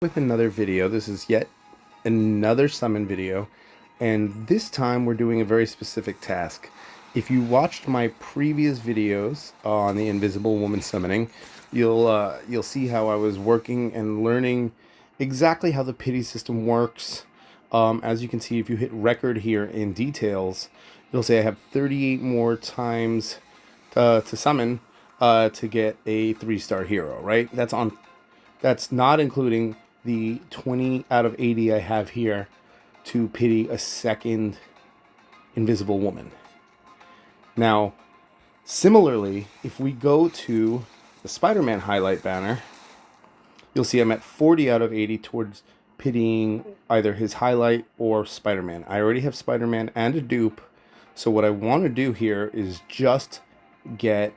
With another video. This is yet another summon video, and this time we're doing a very specific task. If you watched my previous videos on the Invisible Woman summoning, you'll see how I was working and learning exactly how the pity system works. As you can see, if you hit record here in details, you'll say I have 38 more times to summon to get a 3-star hero, right? That's not including the 20 out of 80 I have here to pity a second Invisible Woman. Now, similarly, if we go to the Spider-Man highlight banner, you'll see I'm at 40 out of 80 towards pitying either his highlight or Spider-Man. I already have Spider-Man and a dupe, so what I want to do here is just get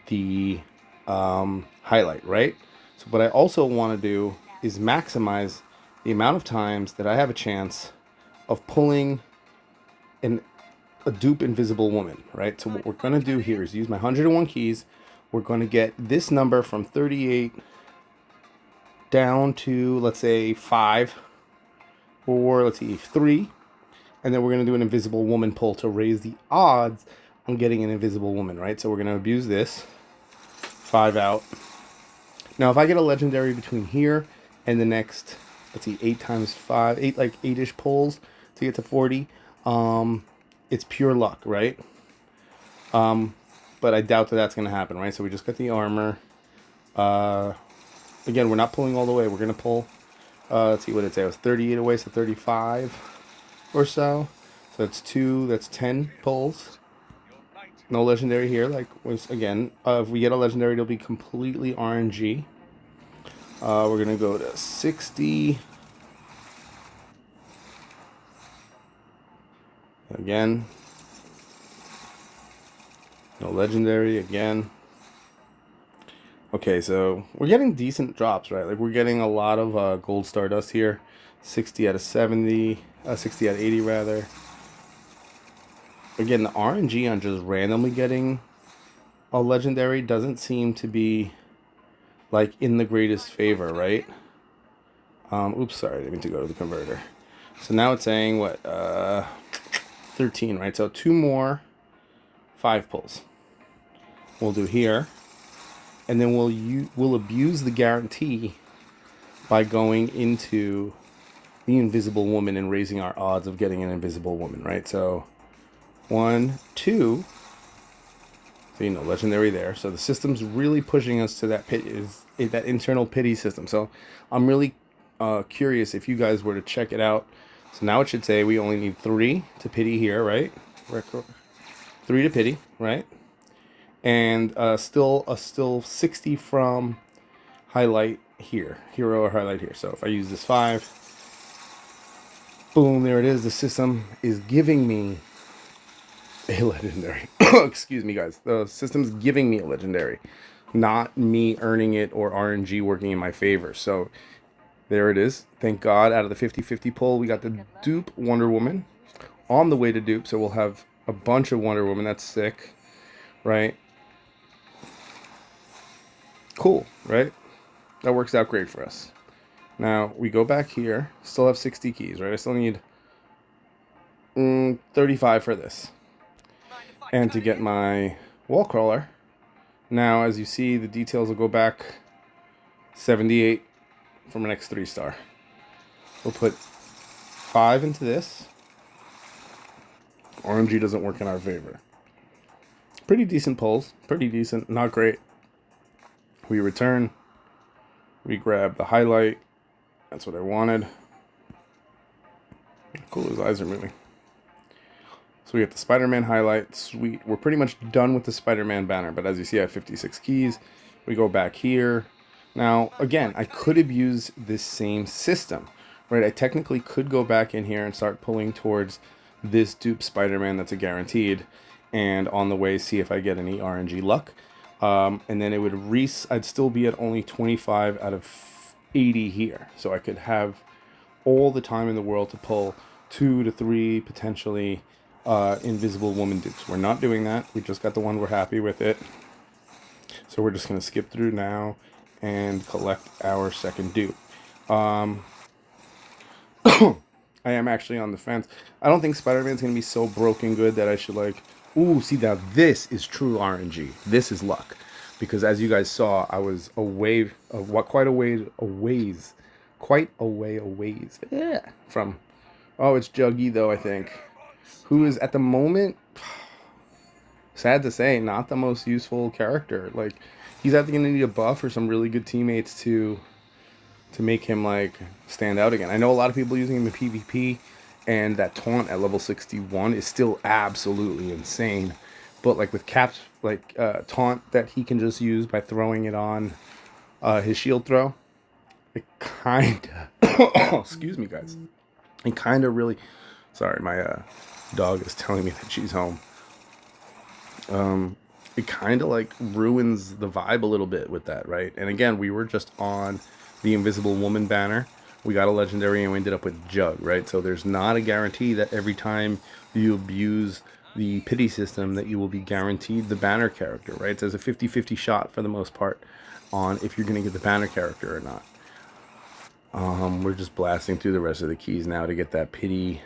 the highlight, right? So what I also want to do is maximize the amount of times that I have a chance of pulling a dupe Invisible Woman, right? So what we're going to do here is use my 101 keys. We're going to get this number from 38 down to, let's say, 5, or let's see, 3. And then we're going to do an Invisible Woman pull to raise the odds on getting an Invisible Woman, right? So we're going to abuse this. 5 out. Now, if I get a legendary between here and the next, let's see, 8 times 5, 8, like 8-ish pulls to get to 40, it's pure luck, right? But I doubt that that's going to happen, right? So we just got the armor. Again, we're not pulling all the way. We're going to pull, let's see what it say. I was 38 away, so 35 or so. So that's 2, that's 10 pulls. No legendary here, like was again. If we get a legendary, it'll be completely RNG. We're gonna go to 60. Again. No legendary again. Okay, so we're getting decent drops, right? Like we're getting a lot of gold stardust here. 60 out of 70, 60 out of 80 rather. Again, the RNG on just randomly getting a legendary doesn't seem to be like in the greatest favor, right? Oops, sorry, I didn't mean to go to the converter. So now it's saying what, 13, right? So 2 more 5 pulls we'll do here, and then we'll abuse the guarantee by going into the Invisible Woman and raising our odds of getting an Invisible Woman, right? So 1, 2. So, legendary there. So the system's really pushing us to that that internal pity system. So I'm really curious if you guys were to check it out. So now it should say we only need 3 to pity here, right? 3 to pity, right? And still 60 from highlight here, hero or highlight here. So if I use this 5, boom, there it is. The system is giving me a legendary. Excuse me, guys. The system's giving me a legendary, not me earning it or RNG working in my favor. So there it is. Thank God, out of the 50-50 pull, we got the dupe Wonder Woman on the way to dupe. So we'll have a bunch of Wonder Woman. That's sick, right? Cool, right? That works out great for us. Now we go back here. Still have 60 keys, right? I still need 35 for this. And to get my wall crawler, now as you see, the details will go back 78 for my next 3-star. We'll put 5 into this. RNG doesn't work in our favor. Pretty decent pulls. Pretty decent. Not great. We return. We grab the highlight. That's what I wanted. Cool, his eyes are moving. So we get the Spider-Man highlight. Sweet. We're pretty much done with the Spider-Man banner. But as you see, I have 56 keys. We go back here. Now, again, I could have used this same system, right? I technically could go back in here and start pulling towards this dupe Spider-Man that's a guaranteed. And on the way, see if I get any RNG luck. And then it would I'd still be at only 25 out of 80 here. So I could have all the time in the world to pull 2 to 3 potentially Invisible Woman dupes. We're not doing that. We just got the one. We're happy with it. So we're just going to skip through now and collect our second dupe. I am actually on the fence. I don't think Spider-Man's going to be so broken good that I should like, ooh, see now this is true RNG. This is luck. Because as you guys saw, I was away, quite a ways, yeah, from, oh, it's Juggy though, I think. Who is at the moment, sad to say, not the most useful character. Like, he's either going to need a buff or some really good teammates to make him like stand out again. I know a lot of people using him in PvP, and that taunt at level 61 is still absolutely insane. But like with Cap's like taunt that he can just use by throwing it on his shield throw, it kinda excuse me guys. It kinda really, sorry, my dog is telling me that she's home. It kind of like ruins the vibe a little bit with that, right? And again, we were just on the Invisible Woman banner. We got a legendary and we ended up with Jug, right? So there's not a guarantee that every time you abuse the pity system that you will be guaranteed the banner character, right? There's a 50-50 shot for the most part on if you're going to get the banner character or not. We're just blasting through the rest of the keys now to get that pity.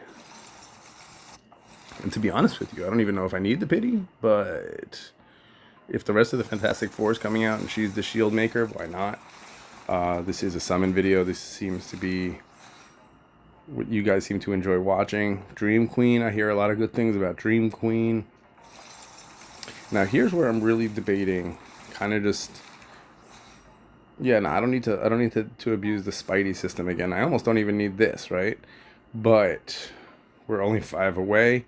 And to be honest with you, I don't even know if I need the pity, but if the rest of the Fantastic Four is coming out and she's the shield maker, why not? This is a summon video. This seems to be what you guys seem to enjoy watching. Dream Queen, I hear a lot of good things about Dream Queen. Now here's where I'm really debating, kind of just, yeah, no, I don't need to abuse the Spidey system again. I almost don't even need this, right? But we're only 5 away.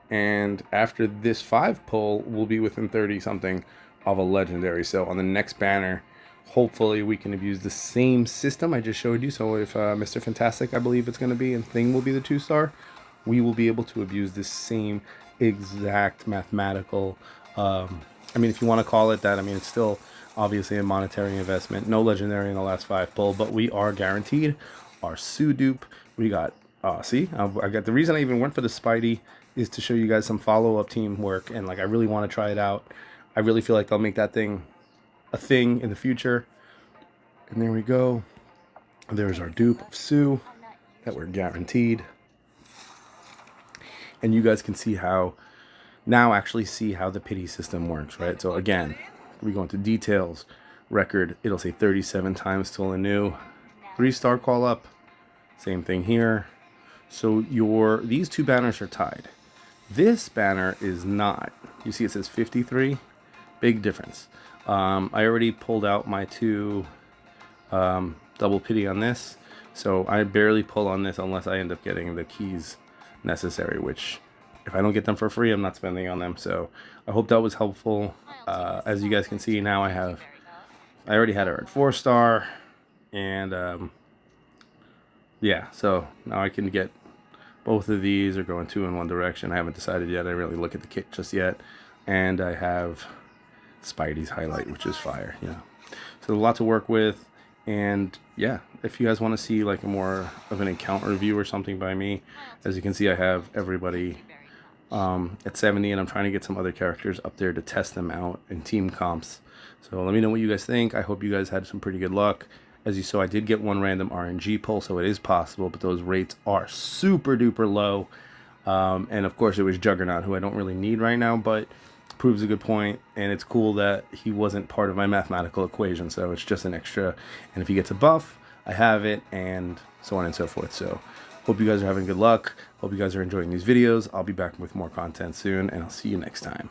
And after this 5 pull, we'll be within 30 something of a legendary. So on the next banner, hopefully we can abuse the same system I just showed you. So if Mr. Fantastic, I believe it's going to be, and Thing will be the 2-star, we will be able to abuse this same exact mathematical, I mean, if you want to call it that, I mean, it's still obviously a monetary investment. No legendary in the last 5 pull, but we are guaranteed our Sue dupe. We got, see, I got the reason I even went for the Spidey is to show you guys some follow-up teamwork, and like I really want to try it out. I really feel like they'll make that thing a thing in the future. And there we go. There's our dupe of Sue that we're guaranteed. And you guys can see how, now actually see how the pity system works, right? So again, we go into details, record, it'll say 37 times till a new 3-star call up. Same thing here. So these 2 banners are tied. This banner is not. You see it says 53. Big difference. I already pulled out my 2 double pity on this. So I barely pull on this unless I end up getting the keys necessary, which if I don't get them for free, I'm not spending on them. So I hope that was helpful. As you guys can see now, I already had her at 4-star. And yeah, so now I can get both of these are going 2 in one direction. I haven't decided yet. I didn't really look at the kit just yet. And I have Spidey's highlight, which is fire, you know. So a lot to work with. And yeah, if you guys want to see like a more of an account review or something by me, as you can see, I have everybody at 70, and I'm trying to get some other characters up there to test them out in team comps. So let me know what you guys think. I hope you guys had some pretty good luck. As you saw, I did get 1 random RNG pull, so it is possible, but those rates are super duper low. And of course it was Juggernaut, who I don't really need right now, but proves a good point. And it's cool that he wasn't part of my mathematical equation, so it's just an extra. And if he gets a buff, I have it, and so on and so forth. So hope you guys are having good luck. Hope you guys are enjoying these videos. I'll be back with more content soon, and I'll see you next time.